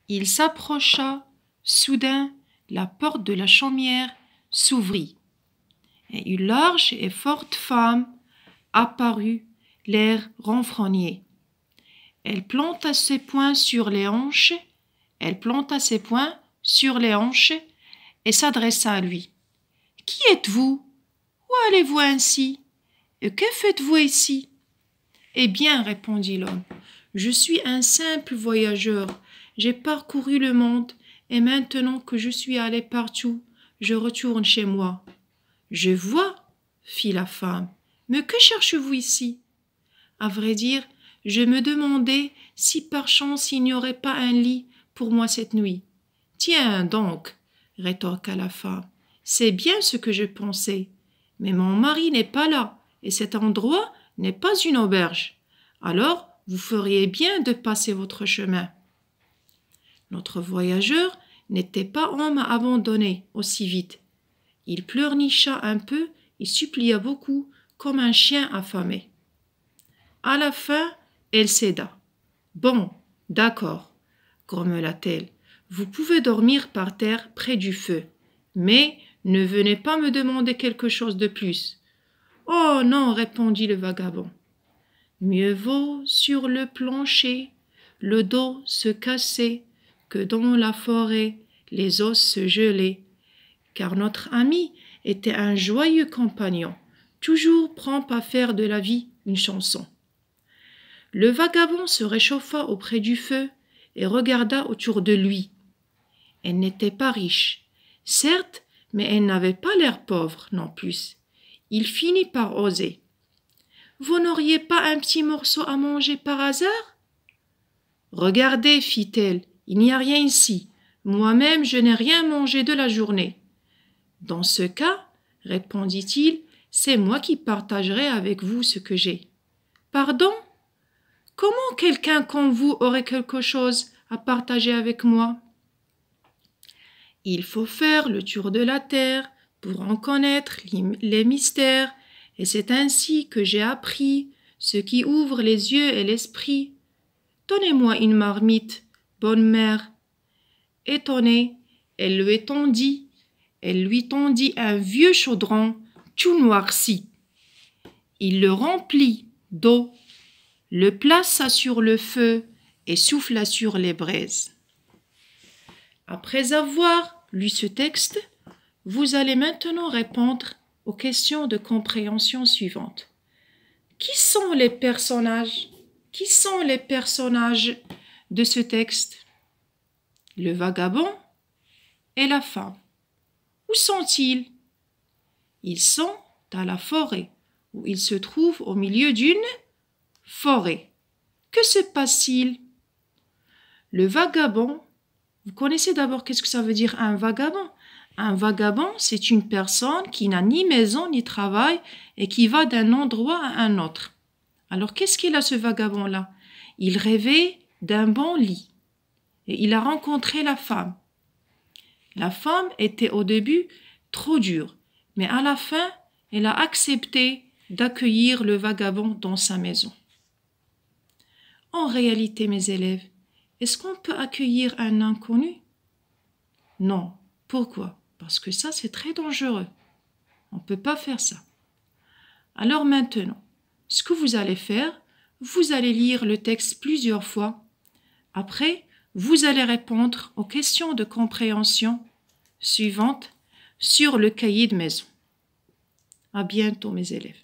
Il s'approcha. Soudain, la porte de la chaumière s'ouvrit, et une large et forte femme apparut, l'air renfrogné. Elle planta ses poings sur les hanches, et s'adressa à lui. « Qui êtes-vous? Où allez-vous ainsi? Et que faites-vous ici ?» « Eh bien, répondit l'homme, je suis un simple voyageur. J'ai parcouru le monde, et maintenant que je suis allé partout, je retourne chez moi. »« Je vois, fit la femme. Mais que cherchez-vous ici? À vrai dire, je me demandais si par chance il n'y aurait pas un lit pour moi cette nuit. »« Tiens donc, rétorqua la femme, c'est bien ce que je pensais. Mais mon mari n'est pas là, et cet endroit n'est pas une auberge. Alors, vous feriez bien de passer votre chemin. » Notre voyageur n'était pas homme à abandonner aussi vite. Il pleurnicha un peu et supplia beaucoup, comme un chien affamé. À la fin, elle céda. « Bon, d'accord, grommela-t-elle. Vous pouvez dormir par terre près du feu, mais ne venez pas me demander quelque chose de plus. »« Oh non, répondit le vagabond. Mieux vaut sur le plancher le dos se casser que dans la forêt les os se geler, car notre ami était un joyeux compagnon, toujours prompt à faire de la vie une chanson. Le vagabond se réchauffa auprès du feu et regarda autour de lui. Elle n'était pas riche, certes, mais elle n'avait pas l'air pauvre non plus. Il finit par oser. « Vous n'auriez pas un petit morceau à manger par hasard ?»« Regardez, fit-elle, il n'y a rien ici. Moi-même, je n'ai rien mangé de la journée. »« Dans ce cas, répondit-il, c'est moi qui partagerai avec vous ce que j'ai. »« Pardon ? Comment quelqu'un comme vous aurait quelque chose à partager avec moi ? » « Il faut faire le tour de la terre pour en connaître les mystères, et c'est ainsi que j'ai appris ce qui ouvre les yeux et l'esprit. Donnez-moi une marmite, bonne mère. » Étonnée, elle lui tendit un vieux chaudron tout noirci. Il le remplit d'eau, le plaça sur le feu et souffla sur les braises. Après avoir lu ce texte, vous allez maintenant répondre aux questions de compréhension suivantes. Qui sont les personnages de ce texte? Le vagabond et la femme. Où sont-ils? Ils sont à la forêt, où ils se trouvent au milieu d'une forêt. Que se passe-t-il? Le vagabond, vous connaissez d'abord qu'est-ce que ça veut dire un vagabond? Un vagabond, c'est une personne qui n'a ni maison ni travail et qui va d'un endroit à un autre. Alors qu'est-ce qu'il a ce vagabond-là? Il rêvait d'un bon lit et il a rencontré la femme. La femme était au début trop dure, mais à la fin, elle a accepté d'accueillir le vagabond dans sa maison. En réalité, mes élèves, est-ce qu'on peut accueillir un inconnu? Non. Pourquoi? Parce que ça, c'est très dangereux. On ne peut pas faire ça. Alors maintenant, ce que vous allez faire, vous allez lire le texte plusieurs fois. Après, vous allez répondre aux questions de compréhension suivantes sur le cahier de maison. À bientôt, mes élèves.